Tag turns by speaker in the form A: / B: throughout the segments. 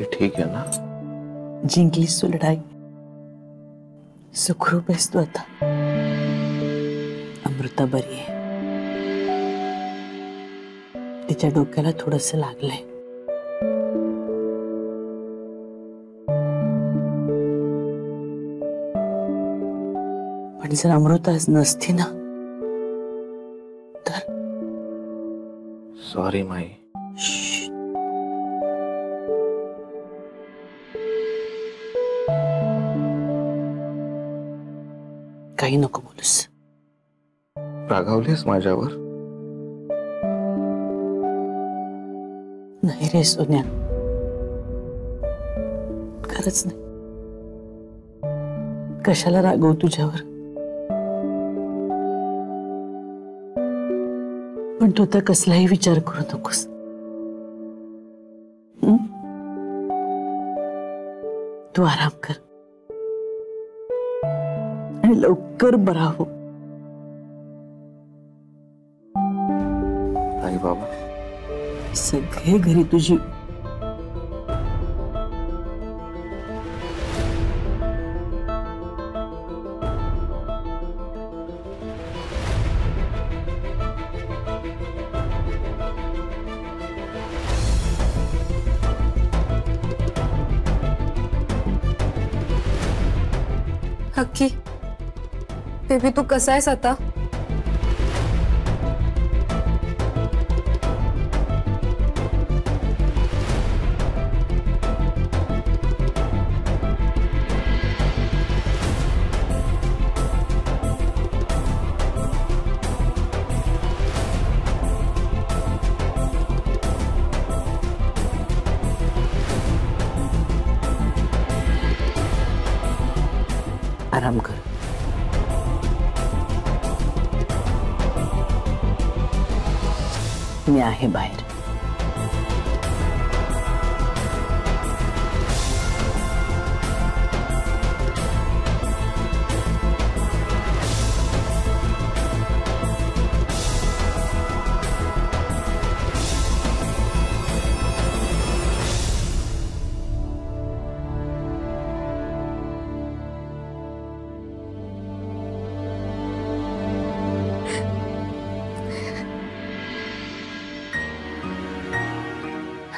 A: ती ठीक है ना?
B: जिंकलीस तू लढाई, सुखरूप आहेस तू आता. अमृता बरी आहे. तिच्या डोक्याला थोडंसं लागलंय. पण जर अमृता नसती ना तर.
A: Sorry my.
B: काही नको बोलूस.
A: रागावलीस माझ्यावर?
B: नाही रे सोन्या, खरंच नाही. कशाला रागवू तुझ्यावर? पण तू तर कसलाही विचार करू नकोस. तू आराम कर आणि लवकर बरा हो.
A: आई बाबा
B: सगळे घरी तुझी
C: हक्की बेबी, तू कसा आहेस आता?
B: आराम कर. मी आहे बाहेर.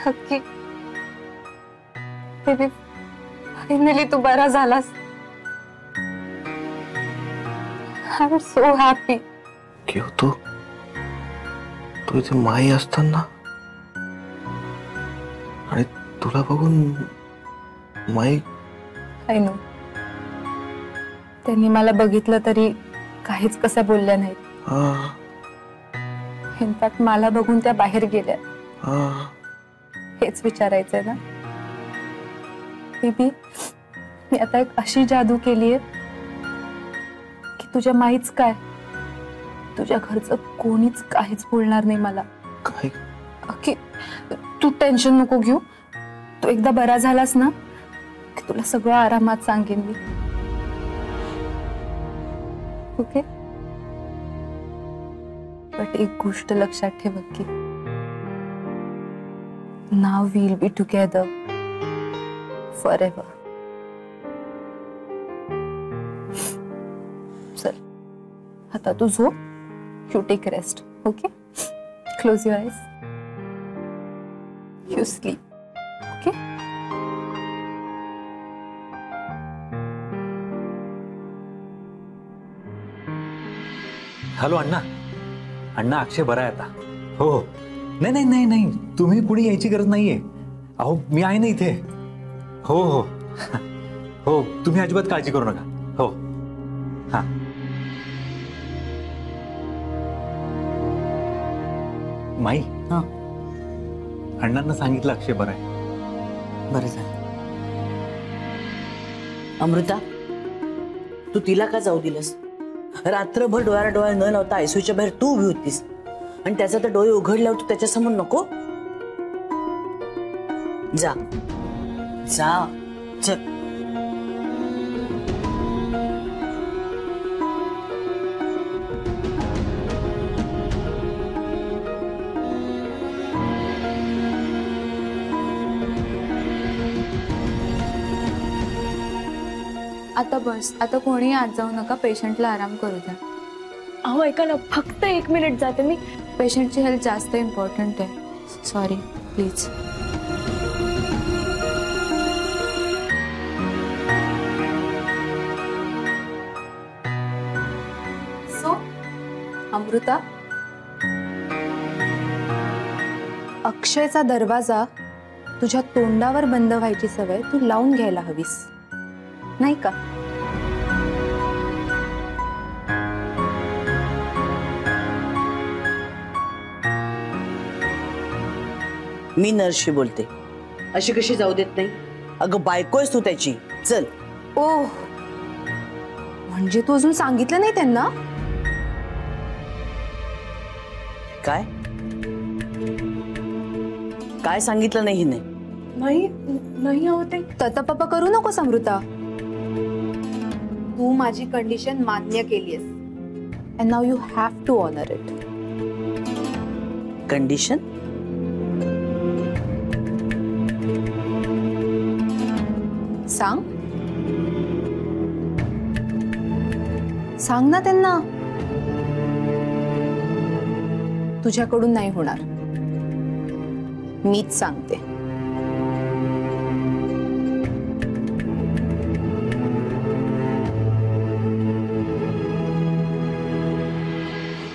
C: हक्की बेबी, फायनली तू बरा झालास. I am so happy.
A: क्यों? तू इथे माई असताना आणि तुला बघून माई.
C: आय नो, त्यांनी मला बघितलं तरी काहीच कसं बोलल्या नाहीत. इनफॅक्ट मला बघून त्या बाहेर गेल्या. हेच विचारायचंय ना बेबी. मी आता एक अशी जादू केलीये की तुझ्या माईच काय, तुझ्या घरचं कोणीच काहीच बोलणार नाही मला.
A: काय?
C: ओके, तू टेन्शन नको घेऊ. तू एकदा बरा झालास ना की तुला सगळं आरामात सांगेन मी. ओके, बट एक गोष्ट लक्षात ठेव की now we'll be together forever. चल आता तू झोप. You take rest. Okay? Close your eyes. You sleep. Okay?
D: Hello अण्णा. अण्णा, अक्षय बरा आहे आता. हो हो. नाही नाही नाही नाही, तुम्ही कुणी यायची गरज नाहीये. अहो मी आहे ना इथे. हो हो हो, तुम्ही अजिबात काळजी करू नका. हो हा. माई, अण्णांना सांगितलं अक्षय बरं आहे.
B: बरं झालं. अमृता, तू तिला का जाऊ दिलंस? रात्रभर डोळ्याला डोळा न लावता आयसीयूच्या बाहेर तू उभी होतीस आणि त्याचा तर डोळे उघडल्यावर तू त्याच्यासमोर नको. जा जा चल.
C: आता बस, आता कोणी आत जाऊ नका, पेशंटला आराम करू द्या.
E: अहो ऐका ना, फक्त 1 मिनिट जाते मी.
C: पेशंटची हेल्थ जास्त इम्पॉर्टंट आहे. Sorry, please. सो अमृता, अक्षयचा दरवाजा तुझ्या तोंडावर बंद व्हायची सवय तू लावून घ्यायला हवीस, नाही का?
B: मी नर्सशी बोलते. अशी कशी जाऊ देत नाही? अगं बायकोयस तू त्याची. चल.
C: ओह, म्हणजे तू अजून सांगितलं नाही त्यांना?
B: काय काय सांगितलं नाही हिने?
E: नाही अहो ते
C: ततपपा करू नकोस अमृता. तू माझी कंडिशन मान्य केलीयस, and now you have to honor it.
B: Condition?
C: सांग सांग ना त्यांना. तुझ्याकडून नाही होणार, मीच सांगते.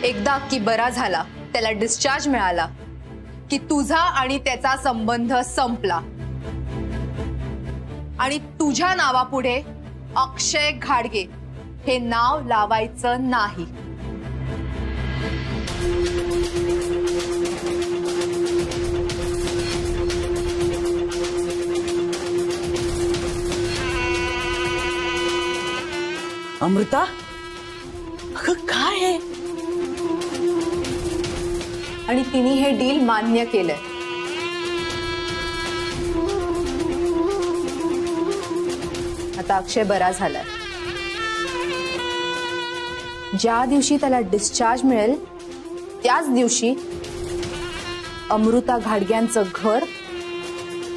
C: एकदा की बरा झाला, त्याला डिस्चार्ज मिळाला की तुझा आणि त्याचा संबंध संपला आणि तुझ्या नावापुढे अक्षय घाडगे हे नाव लावायचं नाही.
B: अमृता, अगं काय आहे?
C: आणि तिने हे डील मान्य केलंय. आता अक्षय बरा झालाय. ज्या दिवशी त्याला डिस्चार्ज मिळेल त्याच दिवशी अमृता घाडग्यांचं घर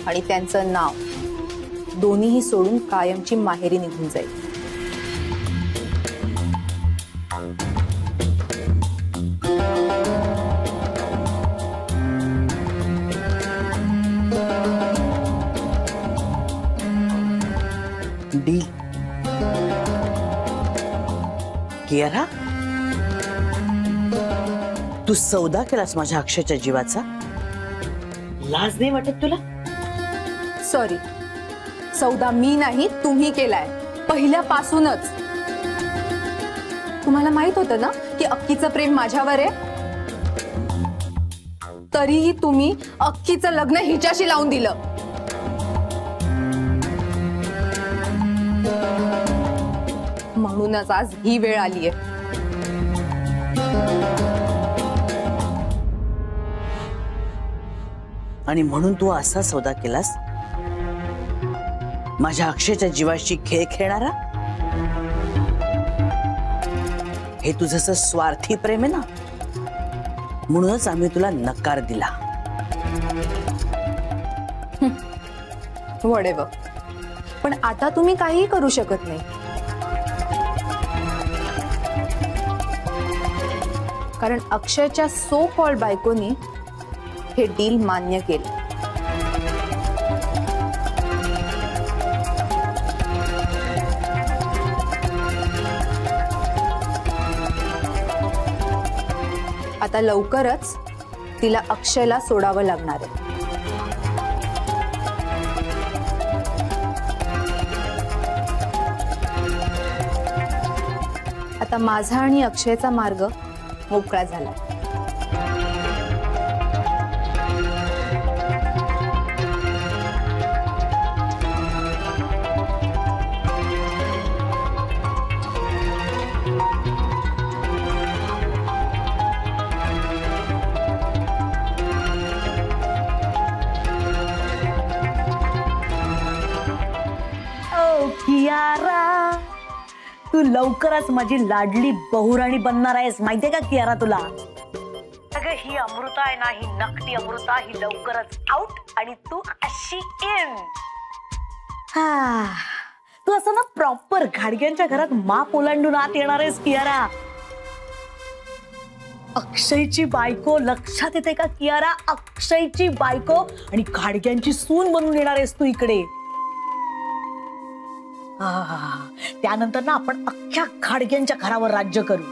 C: आणि त्यांचं नाव दोन्हीही सोडून कायमची माहेरी निघून जाईल.
B: डील कियारा, तू सौदा केलास माझ्या अक्षयच्या जीवाचा. लाज नाही वाटत तुला?
C: सॉरी, सौदा मी नाही तुम्ही केलाय पहिल्यापासूनच. तुम्हाला माहित होतं ना की अक्कीचं प्रेम माझ्यावर आहे, तरीही तुम्ही अक्कीचं लग्न हिच्याशी लावून दिलं. म्हणूनच आज ही वेळ आलीये.
B: आणि म्हणून तू असा सौदा केलास माझ्या अक्षयच्या जीवाशी खेळ खेळणारा? हे तुझं स्वार्थी प्रेम आहे ना, म्हणूनच आम्ही तुला नकार दिला.
C: वडेव, पण आता तुम्ही काहीही करू शकत नाही, कारण अक्षयच्या सो कॉल्ड बायकोनी हे डील मान्य केलं. आता लवकरच तिला अक्षयला सोडावं लागणार आहे. आता माझा आणि अक्षयचा मार्ग मोकळा झाला.
B: कियारा, तू लवकरच माझी लाडली बहुराणी बनणार आहेस, माहितीये का कियारा तुला? अगं ही अमृता आहे ना, ही नकटी अमृता, ही लवकरच आउट आणि तू अशी इन. तू असं ना प्रॉपर घाडग्यांच्या घरात माप ओलांडून आत येणार आहेस कियारा. अक्षयची बायको, लक्षात येते का कियारा? अक्षयची बायको आणि घाडग्यांची सून बनून येणार आहेस तू इकडे. त्यानंतर ना आपण अख्ख्या घाडग्यांच्या घरावर राज्य करू.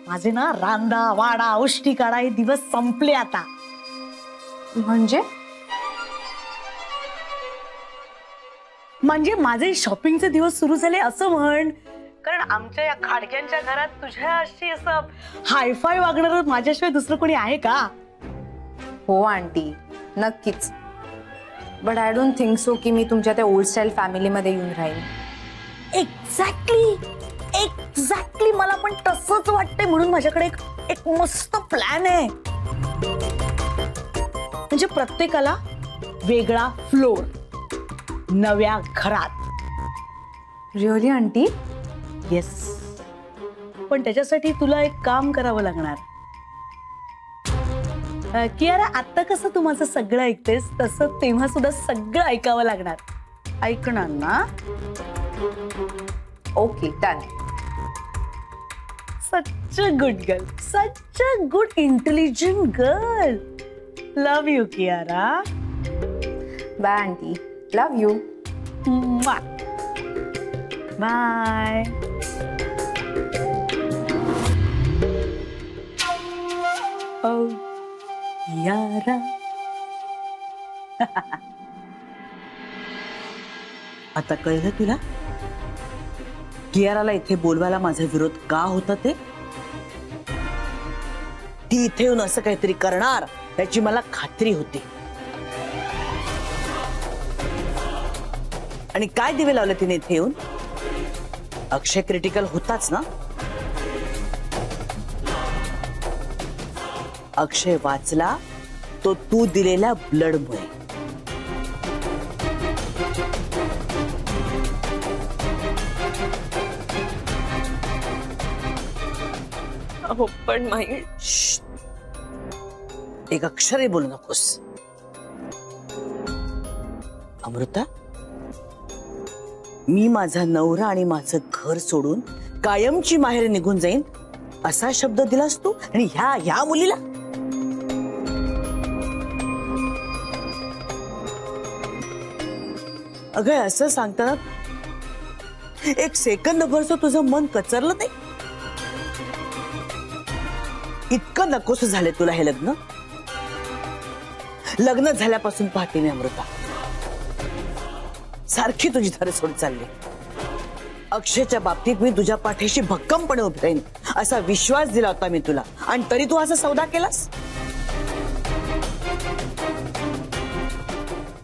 B: माझे ना रांदा वाडा उष्टी काढा हे दिवस संपले आता. म्हणजे माझे शॉपिंगचे दिवस सुरू झाले असं म्हण. कारण आमच्या या खाडक्यांच्या घरात तुझ्या अशी असं हायफाय वागणार माझ्याशिवाय दुसरं कोणी आहे का?
C: हो आंटी, नक्कीच. But I don't think so की मी तुमच्या त्या ओल्ड स्टाईल फॅमिलीमध्ये येऊन राहील.
B: एक्झॅक्टली मला पण तसंच वाटतंय. म्हणून माझ्याकडे एक मस्त प्लॅन आहे. म्हणजे प्रत्येकाला वेगळा फ्लोर नव्या घरात.
C: Really aunty?
B: येस. पण त्याच्यासाठी तुला एक काम करावं लागणार. कियारा, आता कसं तू माझं सगळं ऐकतेस तसं तेव्हा सुद्धा सगळं ऐकावं लागणार. ऐकणार ना?
C: Okay, done.
B: Such a good girl, such a good intelligent girl. Love you Kiara.
C: Bye aunty, love you.
B: Bye. ओ यारा. आता कळलं तुला कियाराला इथे बोलवायला माझा विरोध का होता ते? ती इथे येऊन असं काहीतरी करणार याची मला खात्री होती. आणि काय दिवे लावले तिने इथे येऊन? अक्षय क्रिटिकल होताच ना. अक्षय वाचला तो तू दिलेल्या ब्लडमुळे.
E: अहो पण माई,
B: एक अक्षरही बोलू नकोस. अमृता, मी माझा नवरा आणि माझं घर सोडून कायमची माहेर निघून जाईन असा शब्द दिलास तू, आणि ह्या मुलीला? अगं असं सांगताना एक सेकंदभर तुझं मन कचरलं नाही? इतकं नकोस झालंय तुला हे लग्न? लग्न झाल्यापासून पाहते मी अमृता, सारखी तुझी धरसोड चालली. अक्षयच्या बाबतीत मी तुझ्या पाठीशी भक्कमपणे उभी राहीन असा विश्वास दिला होता मी तुला, आणि तरी तू असा सौदा केलास.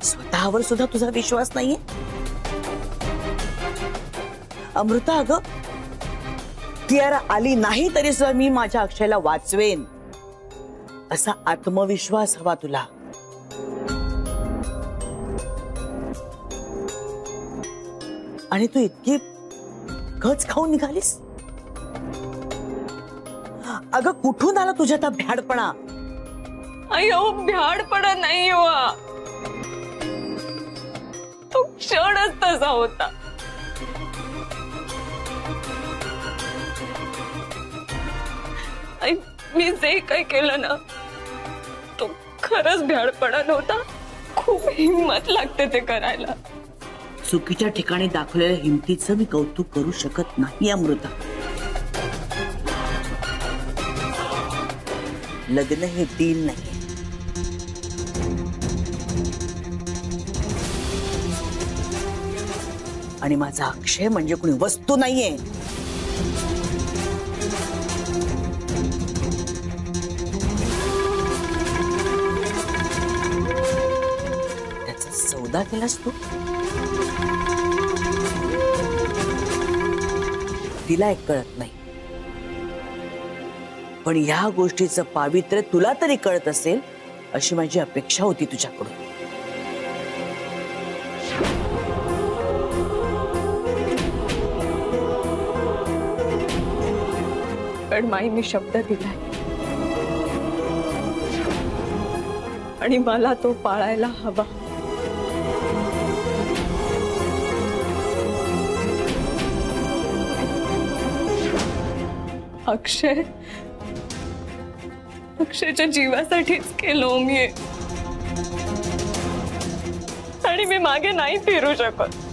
B: स्वतःवर सुद्धा तुझा विश्वास नाहीये अमृता. अगं कियारा आली नाही तरी सुद्धा मी माझ्या अक्षयला वाचवेन असा आत्मविश्वास हवा तुला. आणि तू इतकी खच खाऊन निघालीस. अगं कुठून आला तुझ्यात हा भ्याडपणा?
E: अयो भ्याडपणा नाही हो, तो क्षणच तसा होता. मी जे काही केलं ना तो खरंच भ्याडपणा नव्हता. खूप हिंमत लागते ते करायला.
B: चुकीच्या ठिकाणी दाखवलेल्या हिमतीचं मी कौतुक करू शकत नाही अमृता. लग्न हे डील नाही. आणि माझा अक्षय म्हणजे कोणी वस्तू नाहीये. त्याचा सौदा केलास तू. तिला एक कळत नाही, पण या गोष्टीचं पावित्र्य तुला तरी कळत असेल अशी माझी अपेक्षा होती तुझ्याकडून.
E: पण माई, मी शब्द दिलाय आणि मला तो पाळायला हवा. अक्षयच्या जीवासाठीच केलं मी हे. आणि मी मागे नाही फिरू शकत.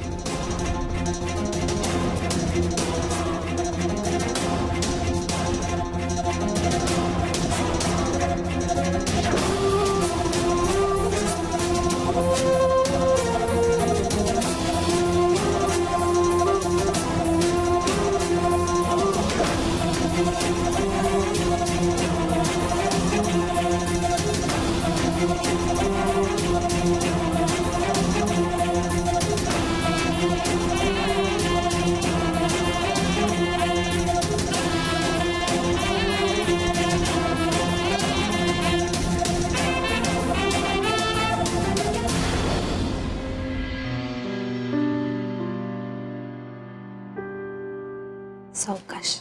C: सावकाश.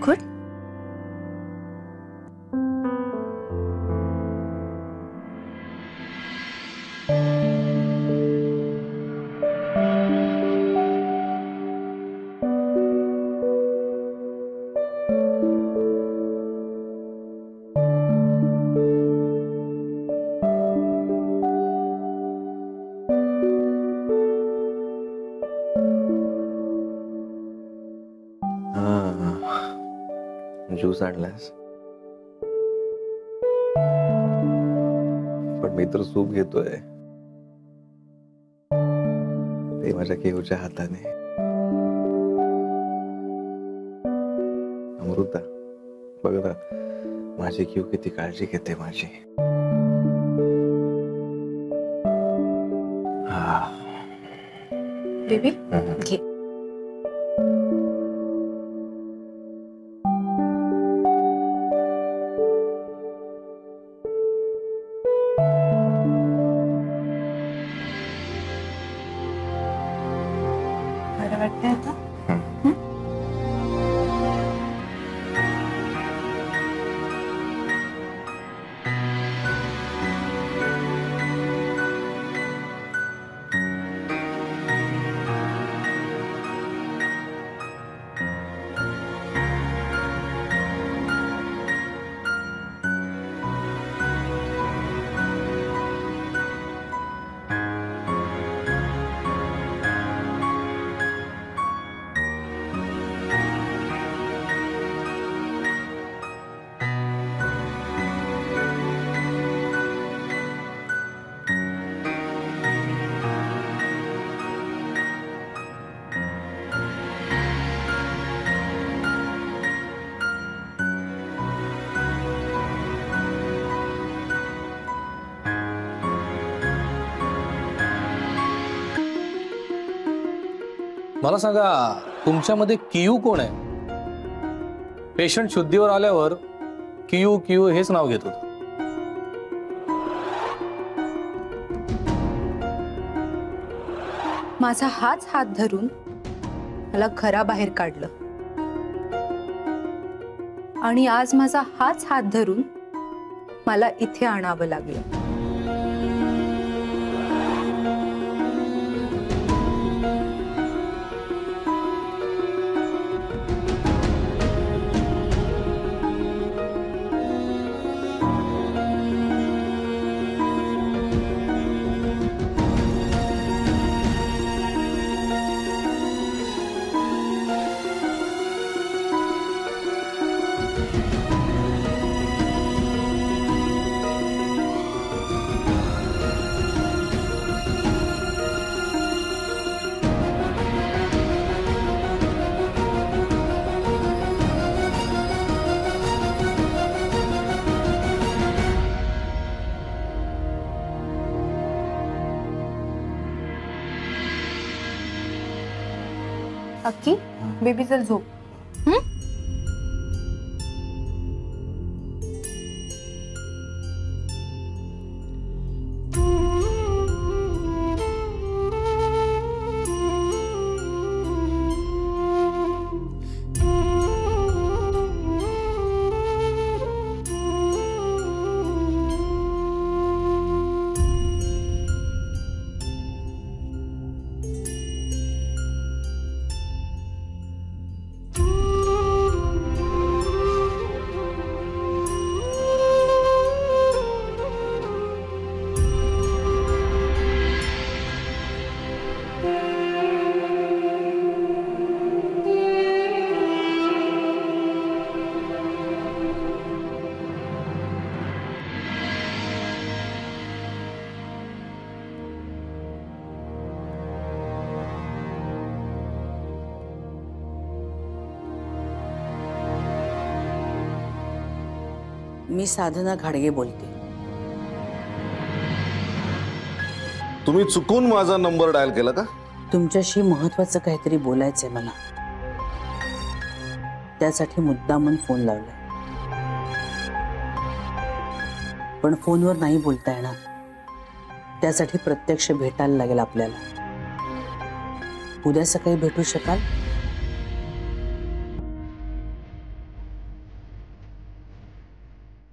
C: गुड.
A: ज्यूस आणलास पण मी तर सूप घेतोय ते माझ्या केहूच्या हाताने. अमृता बघ ना माझी केहू किती काळजी घेते माझी.
C: बेबी घे. बरं वाटतंय आता?
F: मला सांगा तुमच्यामध्ये कियू कोण आहे? पेशंट शुद्धीवर आल्यावर कियू कियू हेच नाव घेत होतं.
C: माझा हाच हात धरून मला घराबाहेर काढलं आणि आज माझा हाच हात धरून मला इथे आणावं लागलं. अक्की बेबी चल झोप.
B: मी साधना घाडगे बोलते.
G: तुम्ही चुकून माझा नंबर डायल केला का?
B: तुमच्याशी महत्वाचं काहीतरी बोलायचंय मला, त्यासाठी मुद्दामून फोन लावलाय. पण फोनवर नाही बोलता येणार, त्यासाठी प्रत्यक्ष भेटायला लागेल आपल्याला. उद्या सकाळी भेटू शकाल?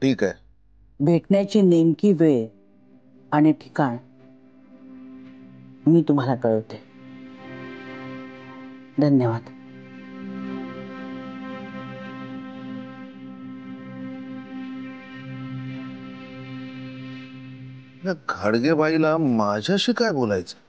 G: ठीक आहे.
B: भेटण्याची नेमकी वेळ आणि ठिकाण मी तुम्हाला कळवते. धन्यवाद.
G: या घाडगेबाईला माझ्याशी काय बोलायचं?